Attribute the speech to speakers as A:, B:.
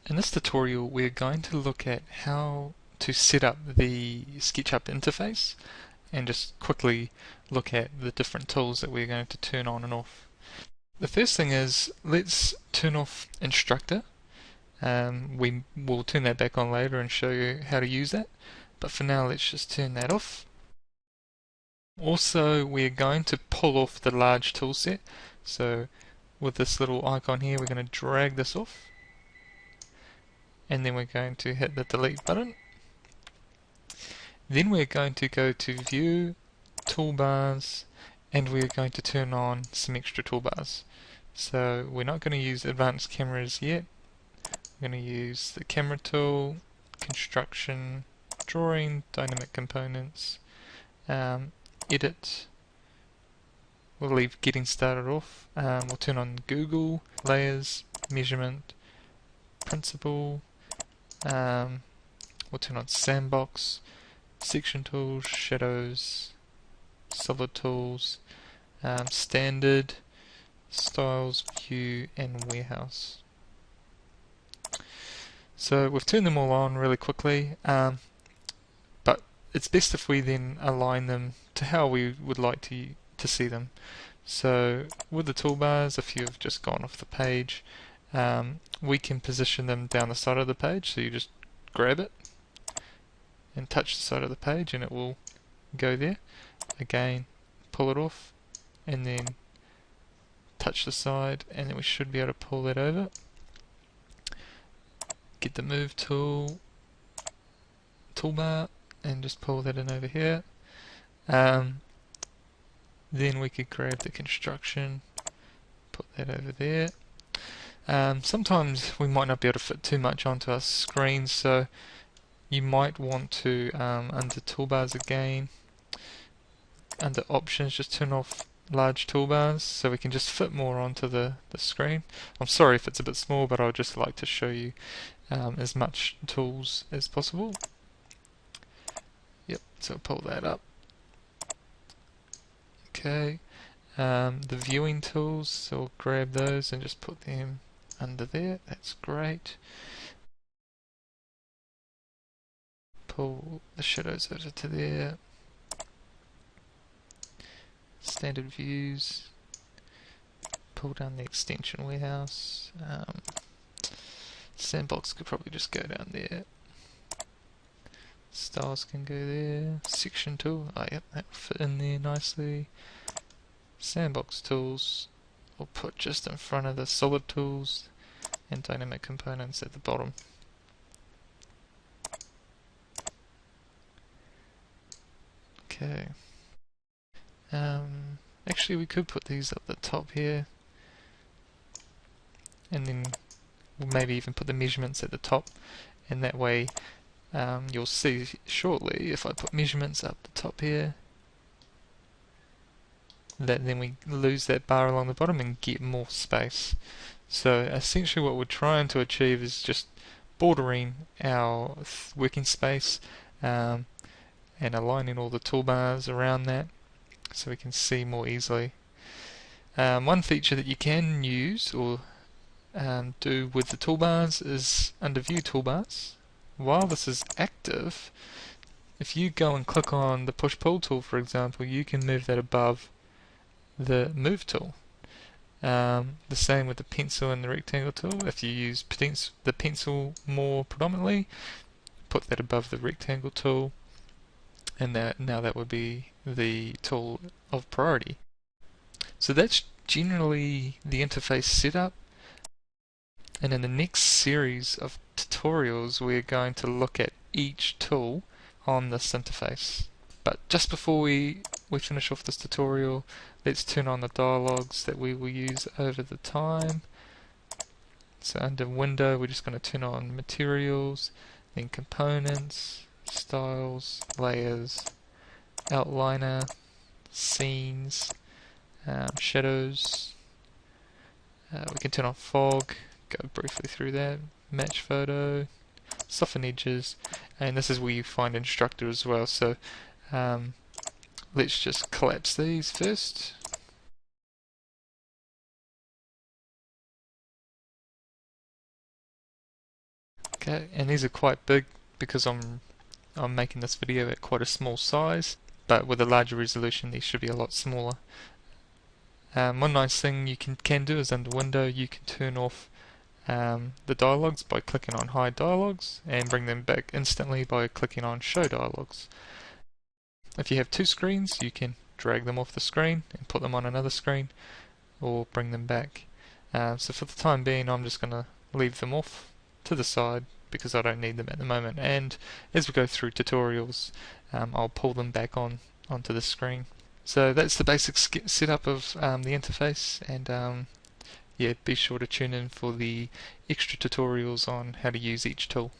A: In this tutorial we're going to look at how to set up the SketchUp interface and just quickly look at the different tools that we're going to turn on and off. The first thing is, let's turn off instructor. We will turn that back on later and show you how to use that, but for now let's just turn that off. Also, we're going to pull off the large tool set, so with this little icon here we're going to drag this off, and then we're going to hit the delete button. Then we're going to go to View, Toolbars, and we're going to turn on some extra toolbars. So we're not going to use advanced cameras yet. We're going to use the camera tool, construction, drawing, dynamic components, edit. We'll leave getting started off. We'll turn on Google, layers, measurement, principle. We'll turn on sandbox, section tools, shadows, solid tools, standard, styles, view, and warehouse. So we've turned them all on really quickly, but it's best if we then align them to how we would like to see them. So with the toolbars, if you've just gone off the page, we can position them down the side of the page, so you just grab it and touch the side of the page and it will go there. Again, pull it off and then touch the side, and then we should be able to pull that over. Get the move tool, toolbar, and just pull that in over here. Then we could grab the construction, put that over there. Sometimes we might not be able to fit too much onto our screen, so you might want to, under toolbars again, under options, just turn off large toolbars so we can just fit more onto the screen. I'm sorry if it's a bit small, but I would just like to show you as much tools as possible. Yep, so pull that up. Okay, the viewing tools, so we'll grab those and just put them under there. That's great. Pull the shadows over to there. Standard views. Pull down the extension warehouse. Sandbox could probably just go down there. Styles can go there. Section tool, oh yep, that'll fit in there nicely. Sandbox tools, we'll put just in front of the solid tools, and dynamic components at the bottom. Okay. Actually we could put these up the top here, and then we'll maybe even put the measurements at the top, and that way you'll see shortly if I put measurements up the top here that then we lose that bar along the bottom and get more space. So essentially what we're trying to achieve is just bordering our working space and aligning all the toolbars around that so we can see more easily. One feature that you can use or do with the toolbars is under View Toolbars. While this is active, if you go and click on the Push-Pull tool, for example, you can move that above the Move tool. The same with the pencil and the rectangle tool. If you use the pencil more predominantly, put that above the rectangle tool, and now that would be the tool of priority. So that's generally the interface setup, and in the next series of tutorials we're going to look at each tool on this interface. But just before we finish off this tutorial, let's turn on the dialogues that we will use over the time. So under Window we're just going to turn on Materials, then Components, Styles, Layers, Outliner, Scenes, Shadows. We can turn on Fog, go briefly through that, Match Photo, Soften Edges, and this is where you find Instructor as well. So let's just collapse these first. Okay, and these are quite big because I'm making this video at quite a small size, but with a larger resolution these should be a lot smaller. One nice thing you can do is under Window you can turn off the dialogues by clicking on Hide Dialogues, and bring them back instantly by clicking on Show Dialogues. If you have two screens, you can drag them off the screen and put them on another screen, or bring them back. So for the time being I'm just going to leave them off to the side because I don't need them at the moment, and as we go through tutorials I'll pull them back onto the screen. So that's the basic setup of the interface, and yeah, be sure to tune in for the extra tutorials on how to use each tool.